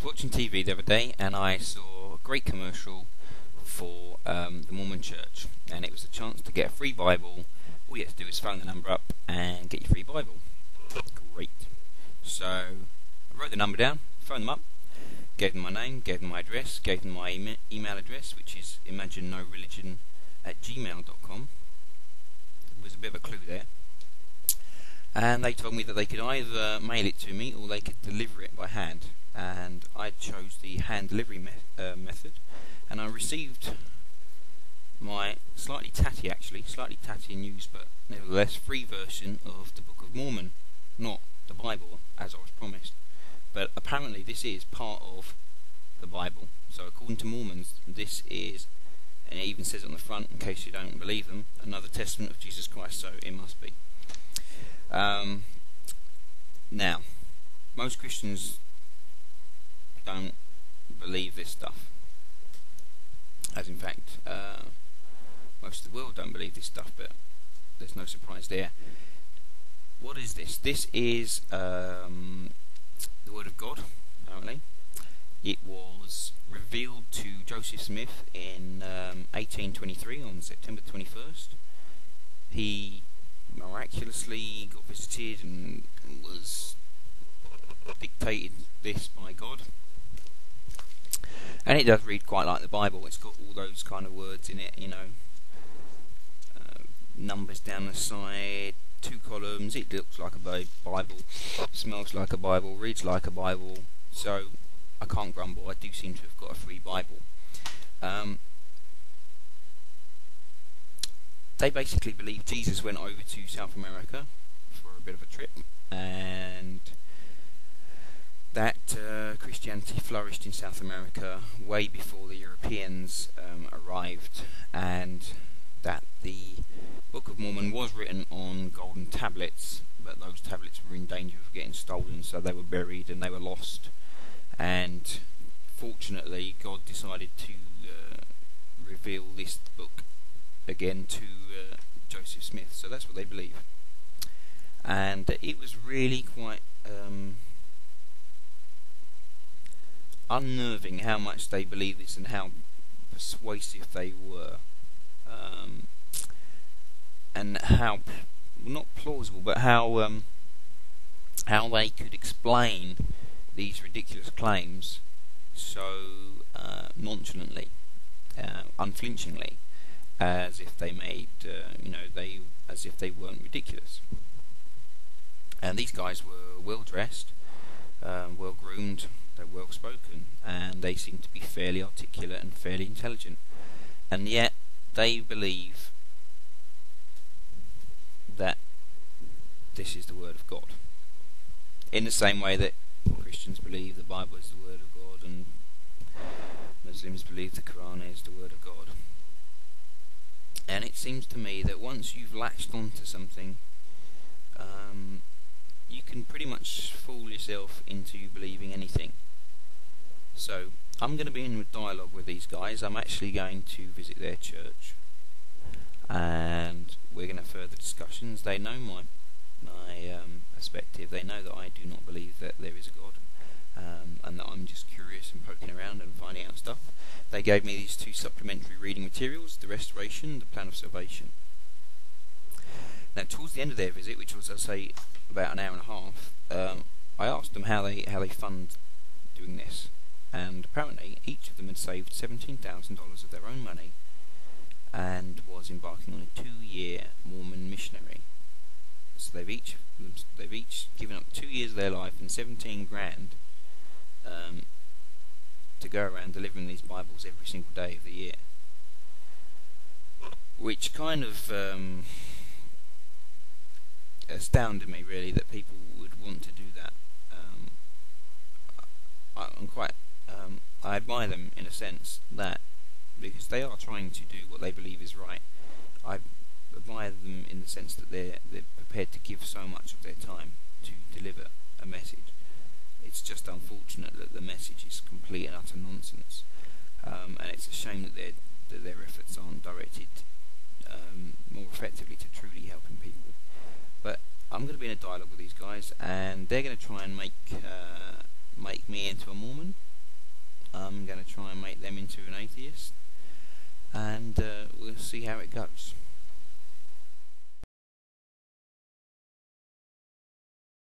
watching TV the other day and I saw a great commercial for the Mormon church, and it was a chance to get a free Bible. All you have to do is phone the number up and get your free Bible. Great. So I wrote the number down, phoned them up, gave them my name, gave them my address, gave them my email address, which is imaginenoreligion@gmail.com. There was a bit of a clue there. And they told me that they could either mail it to me or they could deliver it by hand. And I chose the hand delivery method, and I received my slightly tatty in use, but nevertheless free version of the Book of Mormon, not the Bible as I was promised. But apparently this is part of the Bible. So according to Mormons, this is, and it even says on the front, in case you don't believe them, another testament of Jesus Christ, so it must be. Now, most Christians don't believe this stuff, as in fact most of the world don't believe this stuff, but there's no surprise there. What is this? This is the Word of God, apparently. It was revealed to Joseph Smith in 1823 on September 21st. He miraculously got visited and was dictated this by God. And it does read quite like the Bible. It's got all those kind of words in it, numbers down the side, 2 columns. It looks like a Bible, smells like a Bible, reads like a Bible. So I can't grumble. I do seem to have got a free Bible. They basically believe Jesus went over to South America for a bit of a trip, and that Christianity flourished in South America way before the Europeans arrived, and that the Book of Mormon was written on golden tablets, but those tablets were in danger of getting stolen, so they were buried and they were lost. And fortunately, God decided to reveal this book again to Joseph Smith. So that's what they believe, and it was really quite unnerving how much they believe this and how persuasive they were, and how not plausible, but how they could explain these ridiculous claims so nonchalantly, unflinchingly, as if they made as if they weren't ridiculous. And these guys were well dressed, well groomed, they're well spoken, and they seem to be fairly articulate and fairly intelligent, and yet they believe that this is the Word of God, in the same way that Christians believe the Bible is the Word of God and Muslims believe the Quran is the Word of God. And it seems to me that once you've latched onto something, you can pretty much fool yourself into believing anything. So I'm going to be in dialogue with these guys. I'm actually going to visit their church, and we're going to have further discussions. They know my perspective. They know that I do not believe that there is a God, and that I'm just curious and poking around and finding out stuff. They gave me these 2 supplementary reading materials, the Restoration, the Plan of Salvation. Now, towards the end of their visit, which was, I'd say, about an hour and a half, I asked them how they fund doing this, and apparently each of them had saved $17,000 of their own money and was embarking on a 2-year Mormon missionary. So they've each given up 2 years of their life and 17 grand to go around delivering these Bibles every single day of the year, which kind of astounded me, really, that people would want to do that. I admire them in a sense, that because they are trying to do what they believe is right. I admire them in the sense that they're prepared to give so much of their time to deliver a message. It's just unfortunate that the message is complete and utter nonsense, and it's a shame that their efforts aren't directed more effectively to truly helping people. But I'm going to be in a dialogue with these guys, and they're going to try and make me into a Mormon, I'm going to try and make them into an atheist, and we'll see how it goes.